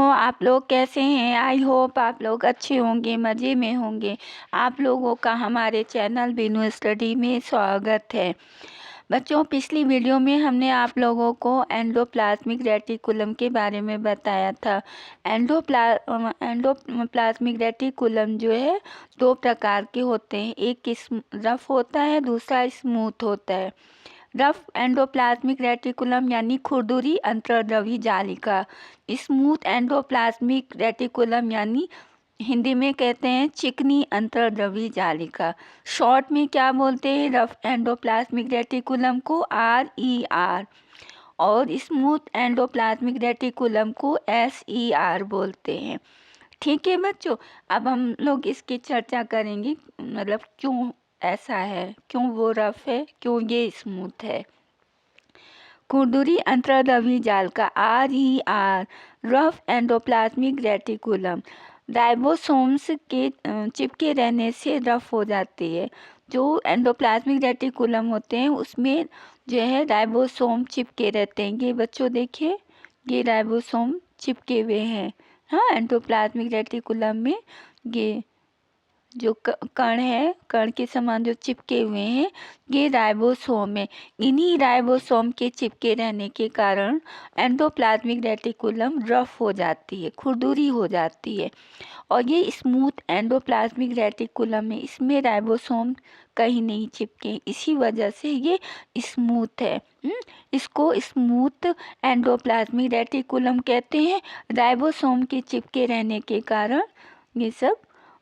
आप लोग कैसे हैं? आई होप आप लोग अच्छे होंगे, मज़े में होंगे। आप लोगों का हमारे चैनल बिनू स्टडी में स्वागत है। बच्चों, पिछली वीडियो में हमने आप लोगों को एंडोप्लाज्मिक रेटिकुलम के बारे में बताया था। एंडोप्लाज्मिक रेटिकुलम जो है 2 प्रकार के होते हैं, एक रफ होता है, दूसरा स्मूथ होता है। रफ एंडोप्लाज्मिक रेटिकुलम यानी खुरदुरी अंतर्द्रवी जालिका, स्मूथ एंडोप्लाज्मिक रेटिकुलम यानी हिंदी में कहते हैं चिकनी अंतर्द्रवी जालिका। शॉर्ट में क्या बोलते हैं? रफ एंडोप्लाज्मिक रेटिकुलम को RER और स्मूथ एंडोप्लाज्मिक रेटिकुलम को SER बोलते हैं। ठीक है बच्चों, अब हम लोग इसकी चर्चा करेंगे, मतलब क्यों ऐसा है, क्यों वो रफ है, क्यों ये स्मूथ है। खुरदुरी अंतर्द्रवी जालिका RER rough endoplasmic reticulum ribosomes के चिपके रहने से रफ हो जाती है। जो एंडोप्लाज्मिक रेटिकुलम होते हैं उसमें जो है राइबोसोम चिपके रहते हैं। ये बच्चों देखिए, ये राइबोसोम चिपके हुए हैं। हाँ, एंडोप्लाज्मिक रेटिकुलम में ये जो कण है, कण के समान जो चिपके हुए हैं, ये राइबोसोम है। इन्हीं राइबोसोम के चिपके रहने के कारण एंडोप्लाज्मिक रेटिकुलम रफ हो जाती है, खुरदुरी हो जाती है। और ये स्मूथ एंडोप्लाज्मिक रेटिकुलम है, इसमें राइबोसोम कहीं नहीं चिपके, इसी वजह से ये स्मूथ है। इसको स्मूथ एंडोप्लाज्मिक रेटिकुलम कहते हैं। राइबोसोम के चिपके रहने के कारण ये सब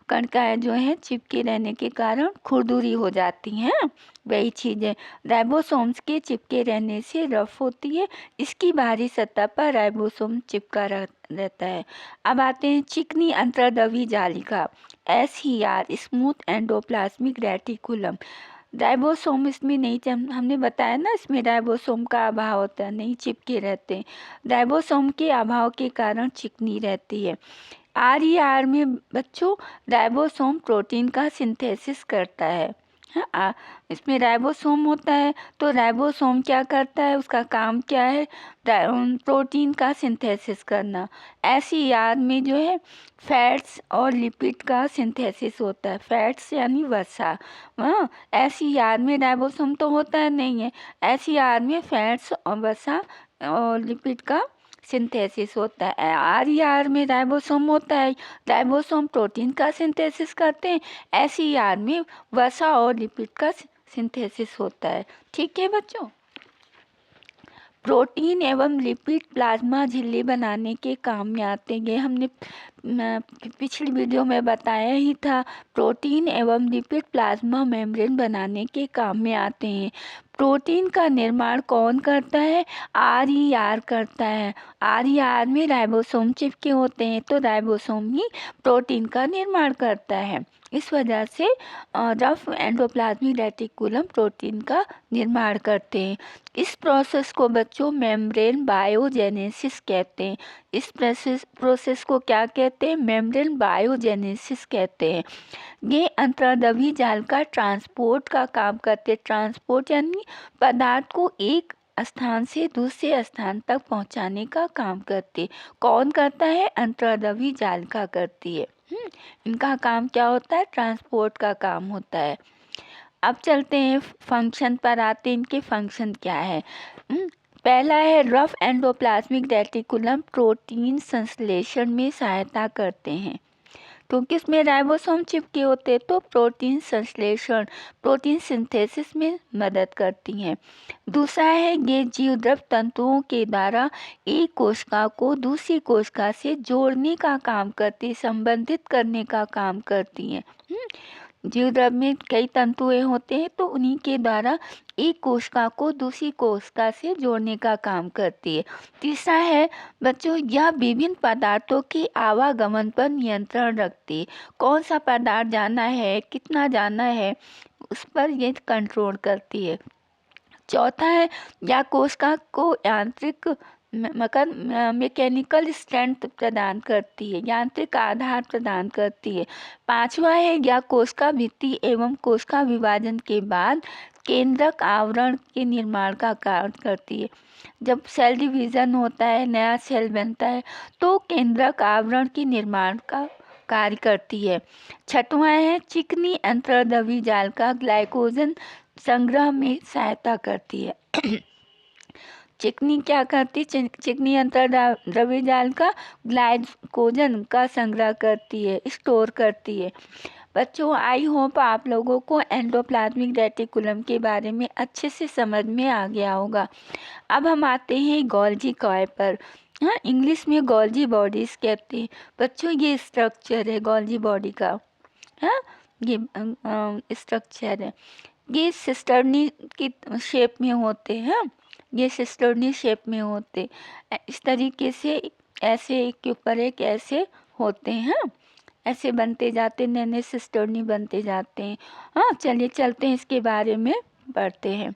कणिकाएं जो है चिपके रहने के कारण खुरदुरी हो जाती हैं। वही चीज़ है, राइबोसोम्स के चिपके रहने से रफ होती है। इसकी बाहरी सतह पर राइबोसोम चिपका रहता है। अब आते हैं चिकनी अंतर्द्रवी जालिका SER smooth endoplasmic reticulum. Ribosome इसमें नहीं, हमने बताया ना, इसमें राइबोसोम का अभाव होता है, नहीं चिपके रहते हैं। राइबोसोम के अभाव के कारण चिकनी रहती है। RER में बच्चों राइबोसोम प्रोटीन का सिंथेसिस करता है। हाँ, इसमें राइबोसोम होता है, तो राइबोसोम क्या करता है, उसका काम क्या है? प्रोटीन का सिंथेसिस करना। SER में जो है फैट्स और लिपिड का सिंथेसिस होता है। फैट्स यानी वसा। हाँ, SER में राइबोसोम तो होता है नहीं है, SER में फैट्स और वसा और लिपिड का सिंथेसिस होता है। RER में राइबोसोम होता है, राइबोसोम प्रोटीन का सिंथेसिस करते हैं। SER में वसा और लिपिड का सिंथेसिस होता है। ठीक है बच्चों, प्रोटीन एवं लिपिड प्लाज्मा झिल्ली बनाने के काम में आते हैं। ये हमने पिछली वीडियो में बताया ही था। प्रोटीन एवं लिपिड प्लाज्मा मेम्ब्रेन बनाने के काम में आते हैं। प्रोटीन का निर्माण कौन करता है? RER करता है। RER में राइबोसोम चिपके होते हैं, तो राइबोसोम ही प्रोटीन का निर्माण करता है। इस वजह से रफ एंडोप्लाज्मिक रेटिकुलम प्रोटीन का निर्माण करते हैं। इस प्रोसेस को बच्चों मेम्ब्रेन बायोजेनेसिस कहते हैं। इस प्रोसेस को क्या कहते हैं? मेम्ब्रेन बायोजेनेसिस कहते हैं। ये अंतर्द्रवी जालिका ट्रांसपोर्ट का काम करते हैं। ट्रांसपोर्ट यानी पदार्थ को एक स्थान से दूसरे स्थान तक पहुंचाने का काम करते। कौन करता है? अंतर्द्रवी जालिका करती है। इनका काम क्या होता है? ट्रांसपोर्ट का काम होता है। अब चलते हैं फंक्शन पर, आते हैं इनके फंक्शन क्या है। पहला है रफ एंडोप्लाज्मिक रेटिकुलम प्रोटीन संश्लेषण में सहायता करते हैं, क्योंकि इसमें राइबोसोम चिपके होते हैं, तो प्रोटीन संश्लेषण, प्रोटीन सिंथेसिस में मदद करती हैं। दूसरा है ये जीवद्रव तंतुओं के द्वारा एक कोशिका को दूसरी कोशिका से जोड़ने का काम करती, संबंधित करने का काम करती हैं। जीवद्रव में कई तंतुएं होते हैं, तो उन्हीं के द्वारा एक कोशिका को दूसरी कोशिका से जोड़ने का काम करती है। तीसरा है बच्चों, यह विभिन्न पदार्थों के आवागमन पर नियंत्रण रखती है। कौन सा पदार्थ जाना है, कितना जाना है, उस पर ये कंट्रोल करती है। चौथा है यह कोशिका को यांत्रिक मैकेनिकल स्ट्रेंथ प्रदान करती है, यांत्रिक आधार प्रदान करती है। पांचवा है यह कोशिका भित्ति एवं कोशिका विभाजन के बाद केंद्रक आवरण के निर्माण का कार्य करती है। जब सेल डिवीज़न होता है, नया सेल बनता है, तो केंद्रक आवरण के निर्माण का कार्य करती है। छठवां है चिकनी अंतर्द्रव्य जालिका ग्लाइकोजन संग्रह में सहायता करती है। चिकनी क्या करती? चिकनी अंतर्द्रव्य जालिका ग्लाइकोजन का संग्रह करती है, स्टोर करती है। बच्चों, आई होप आप लोगों को एंडोप्लाज्मिक रेटिकुलम के बारे में अच्छे से समझ में आ गया होगा। अब हम आते हैं गोल्जी कॉय पर। हाँ, इंग्लिश में गोल्जी बॉडीज कहते हैं। बच्चों, ये स्ट्रक्चर है गोल्जी बॉडी का। हाँ, ये स्ट्रक्चर है। ये सिस्टर्नी की शेप में होते हैं। ये सिस्टर्नी शेप में होते, इस तरीके से ऐसे एक के ऊपर एक ऐसे होते हैं, ऐसे बनते जाते, नए नए सिस्टर्नी बनते जाते हैं। हाँ, चलिए चलते हैं, इसके बारे में पढ़ते हैं।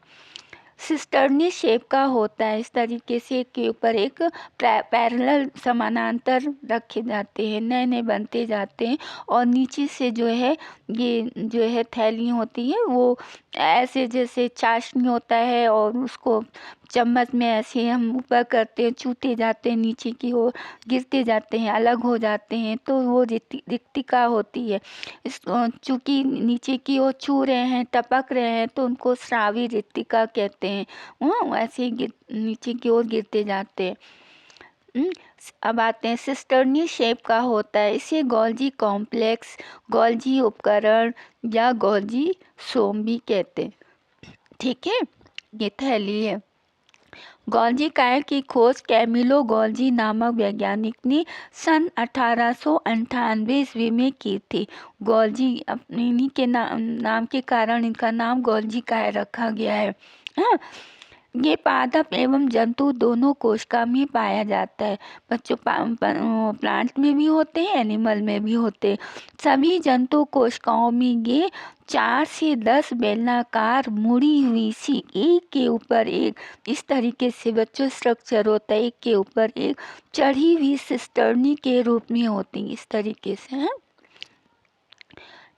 सिस्टर्नी शेप का होता है, इस तरीके से एक के ऊपर एक पैरेलल समानांतर रखे जाते हैं, नए नए बनते जाते हैं। और नीचे से जो है ये जो है थैली होती है, वो ऐसे जैसे चाशनी होता है, और उसको चम्मच में ऐसे हम ऊपर करते हैं, छूते जाते हैं, नीचे की ओर गिरते जाते हैं, अलग हो जाते हैं, तो वो रिक्तिका होती है। इस चूँकि नीचे की ओर छू रहे हैं, टपक रहे हैं, तो उनको स्रावी रिक्तिका कहते हैं। वो ऐसे ही नीचे की ओर गिरते जाते हैं। अब आते हैं, सिस्टर्नी शेप का होता है, इसे गोल्जी कॉम्प्लेक्स, गोल्जी उपकरण या गोल्जी सोम भी कहते हैं। ठीक है, ये थैली है। गोल्जी काय की खोज कैमिलो गोल्जी नामक वैज्ञानिक ने सन 1898 ईस्वी में की थी। गोल्जी अपने इन्हीं के नाम के कारण इनका नाम गोल्जी काय रखा गया है। हाँ, ये पादप एवं जंतु दोनों कोशिका में पाया जाता है। बच्चों, प्लांट में भी होते हैं, एनिमल में भी होते हैं। सभी जंतु कोशिकाओं में ये 4 से 10 बेलनाकार मुड़ी हुई सी एक के ऊपर एक, इस तरीके से बच्चों स्ट्रक्चर होता है, एक के ऊपर एक चढ़ी हुई सिस्टर्नी के रूप में होती है, इस तरीके से। हैं,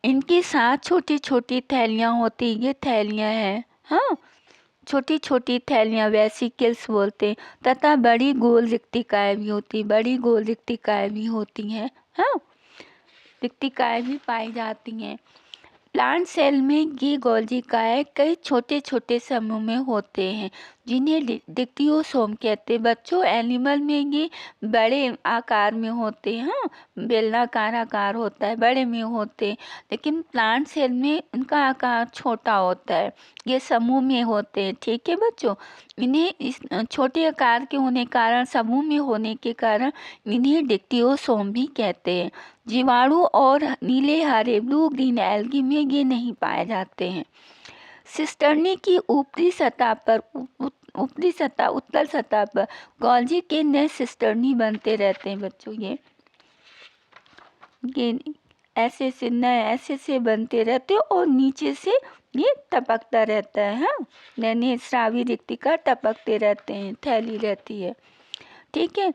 इनके साथ छोटी छोटी थैलियाँ होती, ये थैलियाँ हैं। हाँ, छोटी छोटी थैलियाँ वेसिकल्स बोलते हैं, तथा बड़ी गोल रिक्तिकाएँ भी होती, बड़ी गोल रिक्तिकाएँ भी होती हैं। हाँ, रिक्तिकाएँ भी पाई जाती हैं। प्लांट सेल में ये गोल्जिकाएँ कई छोटे छोटे समूह में होते हैं, जिन्हें डिक्टियोसोम कहते हैं। बच्चों, एनिमल में ये बड़े आकार में होते हैं। हाँ, बेलनाकार आकार होता है, बड़े में होते हैं, लेकिन प्लांट सेल में उनका आकार छोटा होता है, ये समूह में होते हैं। ठीक है बच्चों, इन्हें इस छोटे आकार के होने कारण, समूह में होने के कारण इन्हें डिक्टियोसोम भी कहते हैं। जीवाणु और नीले हरे ब्लू ग्रीन एल्गी में ये नहीं पाए जाते हैं। सिस्टर्नी की ऊपरी सतह पर उत्तल सतह पर गोल्जी के नए सिस्टर्नी बनते रहते हैं। बच्चों, ये ऐसे से नए ऐसे से बनते रहते हैं, और नीचे से ये टपकता रहता है। हाँ, नए स्रावी रिक्तिका टपकते रहते हैं, थैली रहती है। ठीक है,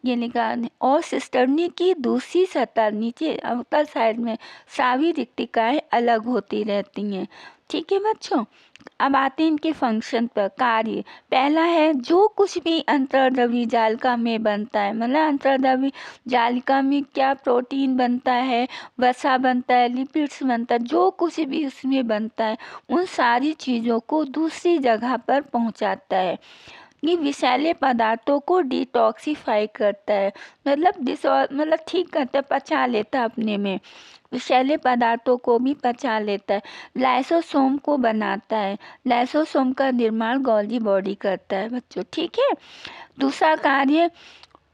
ये निकाल। और सिस्टर्नी की दूसरी सतह नीचे अवतल साइड में स्रावी रिक्तिकाएं अलग होती रहती हैं। ठीक है बच्चों, अब आते हैं इनके फंक्शन पर। कार्य पहला है, जो कुछ भी अंतर्द्रव्य जालिका में बनता है, मतलब अंतर्द्रव्य जालिका में क्या प्रोटीन बनता है, वसा बनता है, लिपिड्स बनता है, जो कुछ भी उसमें बनता है, उन सारी चीज़ों को दूसरी जगह पर पहुंचाता है। ये विषैले पदार्थों को डिटॉक्सिफाई करता है, मतलब ठीक करता है, पचा लेता है अपने में, विषैले पदार्थों को भी पचा लेता है। लाइसोसोम को बनाता है, लाइसोसोम का निर्माण गोल्जी बॉडी करता है बच्चों। ठीक है, दूसरा कार्य,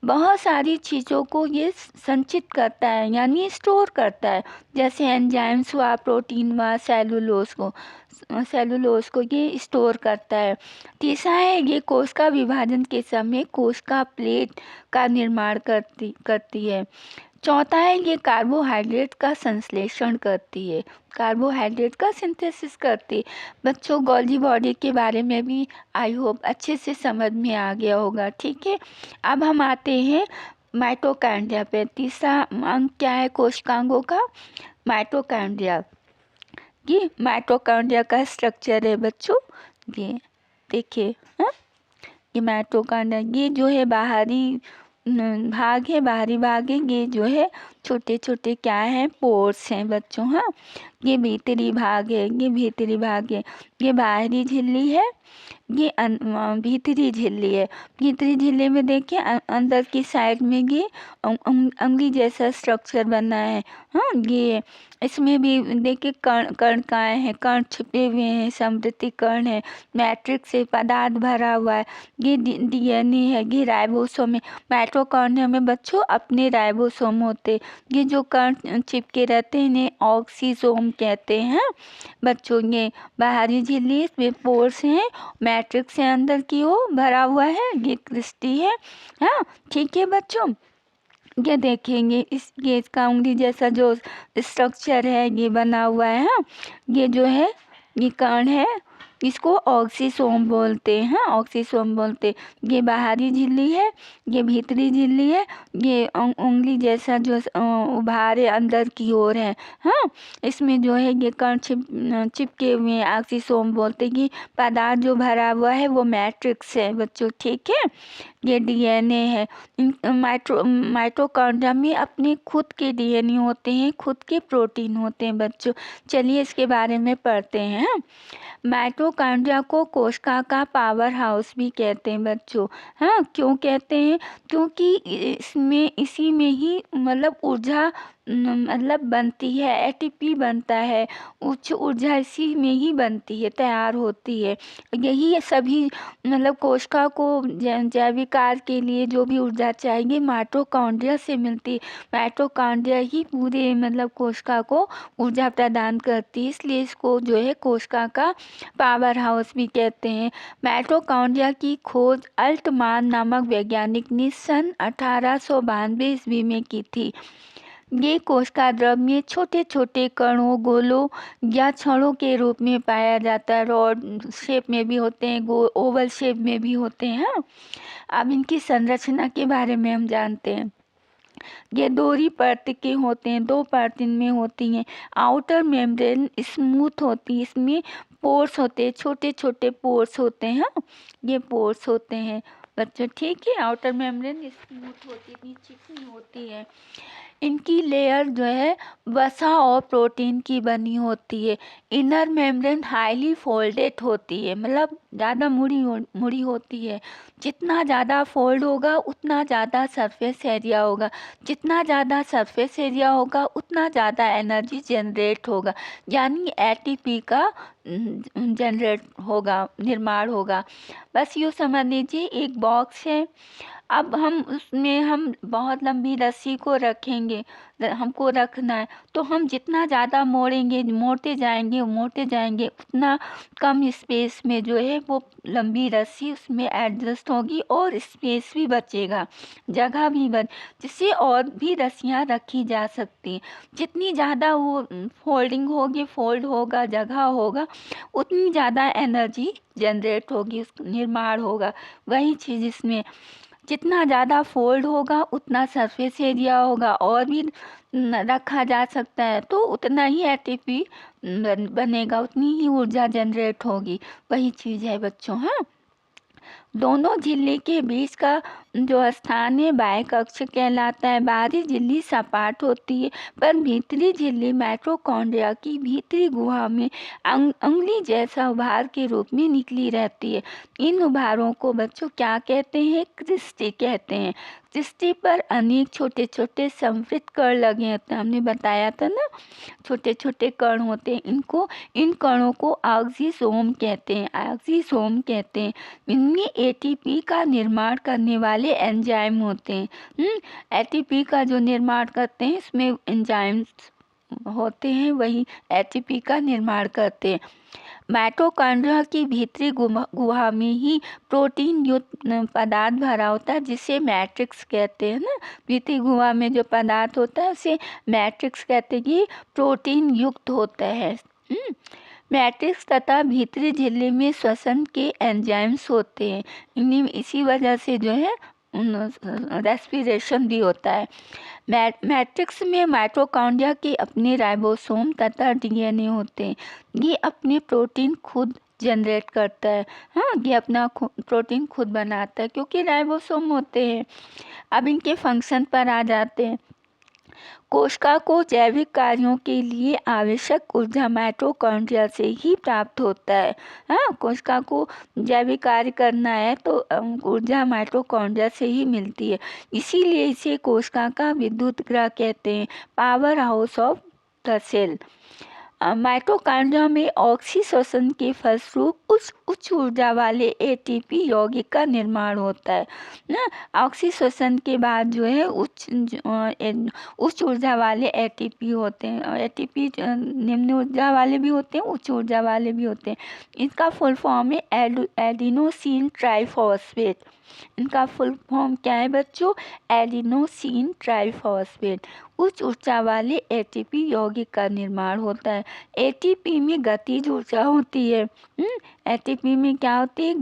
बहुत सारी चीज़ों को ये संचित करता है, यानी स्टोर करता है, जैसे एंजाइम्स हुआ, प्रोटीन हुआ, सेलुलोज को ये स्टोर करता है। तीसरा है, ये कोशिका विभाजन के समय कोशिका प्लेट का निर्माण करती है। चौथा है, ये कार्बोहाइड्रेट का संश्लेषण करती है, कार्बोहाइड्रेट का सिंथेसिस करती है। बच्चों, गोल्जी बॉडी के बारे में भी आई होप अच्छे से समझ में आ गया होगा। ठीक है, अब हम आते हैं माइटोकॉन्ड्रिया पे। तीसरा अंग क्या है कोशिकांगों का? माइटोकॉन्ड्रिया। ये माइटोकॉन्ड्रिया का स्ट्रक्चर है बच्चों। ये देखिए, हाँ, ये माइटोकॉन्ड्रिया, ये जो है बाहरी भाग है, बाहरी भाग है। ये जो है छोटे छोटे क्या है, पोर्स हैं बच्चों। हाँ, ये भीतरी भाग है, ये भीतरी भाग है। ये बाहरी झिल्ली है, ये भीतरी झिल्ली है। भीतरी झिल्ली में देखिए अंदर की साइड में ये अंगुली जैसा स्ट्रक्चर बना है। हाँ, ये इसमें भी देखिए कण कणकाएँ हैं, कण छिपे हुए हैं, समृद्धि कण है, मैट्रिक्स से पदार्थ भरा हुआ है। ये डीएनए है, ये राइबोसोम है। माइटोकॉन्ड्रिया में बच्चों अपने राइबोसोम होते, ये जो कण चिपके रहते हैं इन्हें ऑक्सीसोम कहते हैं बच्चों। ये बाहरी झिल्ली, इसमें पोर्स हैं, मैट्रिक्स है अंदर की ओर भरा हुआ है, ये क्रिस्टी है। हाँ, ठीक है बच्चों। ये देखेंगे ये इसका उंगली जैसा जो स्ट्रक्चर है ये बना हुआ है। हाँ, ये जो है ये कण है, इसको ऑक्सीसोम बोलते हैं। हाँ, ऑक्सीसोम बोलते। ये बाहरी झिल्ली है, ये भीतरी झिल्ली है। ये उंगली जैसा जो उभार है अंदर की ओर है। हाँ, इसमें जो है ये कण चिपके हुए हैं, ऑक्सीसोम बोलते। ये पदार्थ जो भरा हुआ है वो मैट्रिक्स है बच्चों, ठीक है। ये डीएनए है। माइटोकॉन्ड्रिया में अपने खुद के डीएनए होते हैं, खुद के प्रोटीन होते हैं बच्चों। चलिए इसके बारे में पढ़ते हैं। माइटोकॉन्ड्रिया को कोशिका का पावर हाउस भी कहते हैं बच्चों। हाँ, क्यों कहते हैं? क्योंकि इसमें इसी में ही मतलब ऊर्जा मतलब बनती है, एटीपी बनता है, उच्च ऊर्जा इसी में ही बनती है, तैयार होती है। यही सभी मतलब कोशिका को जैविक कार्य के लिए जो भी ऊर्जा चाहिए माइटोकॉन्ड्रिया से मिलती है। माइटोकॉन्ड्रिया ही पूरे मतलब कोशिका को ऊर्जा प्रदान करती है, इसलिए इसको जो है कोशिका का पावर हाउस भी कहते हैं। माइटोकॉन्ड्रिया की खोज अल्टमान नामक वैज्ञानिक ने सन 1892 ईस्वी में की थी। ये कोशिका द्रव में छोटे छोटे कणों, गोलों या छड़ों के रूप में पाया जाता है। रॉड शेप में भी होते हैं, ओवल शेप में भी होते हैं। अब इनकी संरचना के बारे में हम जानते हैं। ये दोहरी परत के होते हैं, दो परत इनमें होती हैं। आउटर मेम्ब्रेन स्मूथ होती है, इसमें पोर्स होते हैं, छोटे छोटे पोर्स होते हैं। ये पोर्स होते हैं बच्चों, ठीक है। आउटर मेम्ब्रेन स्मूथ होती है, इतनी चिकनी होती है। इनकी लेयर जो है वसा और प्रोटीन की बनी होती है। इनर मेम्ब्रेन हाईली फोल्डेड होती है, मतलब ज़्यादा मुड़ी होती है। जितना ज़्यादा फोल्ड होगा उतना ज़्यादा सरफेस एरिया होगा, जितना ज़्यादा सरफेस एरिया होगा उतना ज़्यादा एनर्जी जनरेट होगा, यानी एटीपी का जनरेट होगा, निर्माण होगा। बस यूँ समझ लीजिए एक बॉक्स है। अब हम उसमें हम बहुत लंबी रस्सी को रखेंगे, हमको रखना है, तो हम जितना ज़्यादा मोड़ते जाएंगे उतना कम स्पेस में जो है वो लंबी रस्सी उसमें एडजस्ट होगी और स्पेस भी बचेगा, जगह भी जिससे और भी रस्सियाँ रखी जा सकती हैं। जितनी ज़्यादा वो फोल्ड होगा, जगह होगा, उतनी ज़्यादा एनर्जी जनरेट होगी, उस निर्माण होगा। वही चीज़ इसमें जितना ज़्यादा फोल्ड होगा उतना सरफेस एरिया होगा और भी रखा जा सकता है, तो उतना ही एटीपी बनेगा, उतनी ही ऊर्जा जनरेट होगी। वही चीज़ है बच्चों। हाँ, दोनों झिल्ली के बीच का जो स्थान है बाह्य कक्ष कहलाता है। बाहरी झिल्ली सपाट होती है, पर भीतरी झिल्ली माइटोकॉन्ड्रिया की भीतरी गुहा में उंगली जैसा उभार के रूप में निकली रहती है। इन उभारों को बच्चों क्या कहते हैं? क्रिस्टी कहते हैं। क्रिस्टी पर अनेक छोटे छोटे संवृत कण लगे होते हैं, हमने बताया था ना, छोटे छोटे कण होते हैं। इन कणों को ऑक्सीसोम कहते हैं। इनमें एटीपी का निर्माण करने वाले एंजाइम होते हैं। एटीपी का जो निर्माण करते हैं इसमें एंजाइम्स होते हैं, वही एटीपी का निर्माण करते हैं। माइटोकॉन्ड्रिया की भीतरी गुहा में ही प्रोटीन युक्त पदार्थ भरा होता है, जिसे मैट्रिक्स कहते हैं ना। भीतरी गुहा में जो पदार्थ होता है उसे मैट्रिक्स कहते हैं, ये प्रोटीन युक्त होता है। मैट्रिक्स तथा भीतरी झिल्ली में श्वसन के एंजाइम्स होते हैं। इसी वजह से जो है रेस्पिरेशन भी होता है। मैट्रिक्स में माइटोकॉन्ड्रिया के अपने राइबोसोम तथा डीएनए होते हैं। ये अपने प्रोटीन खुद जनरेट करता है। हाँ, ये अपना प्रोटीन खुद बनाता है क्योंकि राइबोसोम होते हैं। अब इनके फंक्शन पर आ जाते हैं। कोशिका को जैविक कार्यों के लिए आवश्यक ऊर्जा माइटोकॉन्ड्रिया से ही प्राप्त होता है। हाँ, कोशिका को जैविक कार्य करना है तो ऊर्जा माइटोकॉन्ड्रिया से ही मिलती है। इसीलिए इसे कोशिका का विद्युत गृह कहते हैं, powerhouse of the cell. Mitochondria में ऑक्सीश्वसन के फलस्वरूप उच्च ऊर्जा वाले एटीपी यौगिक का निर्माण होता है ना। ऑक्सीश्वसन के बाद जो है उच्च ऊर्जा वाले एटीपी होते हैं। एटीपी निम्न ऊर्जा वाले भी होते हैं, उच्च ऊर्जा वाले भी होते हैं। इनका फुल फॉर्म है एडिनोसिन ट्राइफॉस्फेट। इनका फुल फॉर्म क्या है बच्चों? Adenosine triphosphate. उच्च ऊर्जा वाले एटीपी यौगिक का निर्माण होता है। एटीपी में गतिज ऊर्जा होती है। एटीपी में क्या होती है?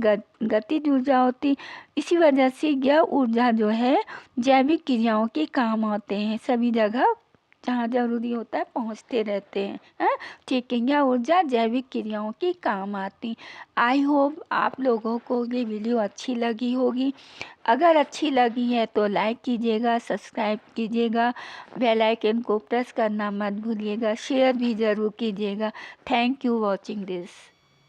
गतिज ऊर्जा होती है। इसी वजह से यह ऊर्जा जो है जैविक क्रियाओं के काम आते हैं। सभी जगह जहाँ जरूरी होता है पहुँचते रहते हैं। ठीक है, यह ऊर्जा जैविक क्रियाओं के काम आती। आई होप आप लोगों को ये वीडियो अच्छी लगी होगी। अगर अच्छी लगी है तो लाइक कीजिएगा, सब्सक्राइब कीजिएगा, बेल आइकन को प्रेस करना मत भूलिएगा, शेयर भी ज़रूर कीजिएगा। Thank you watching this.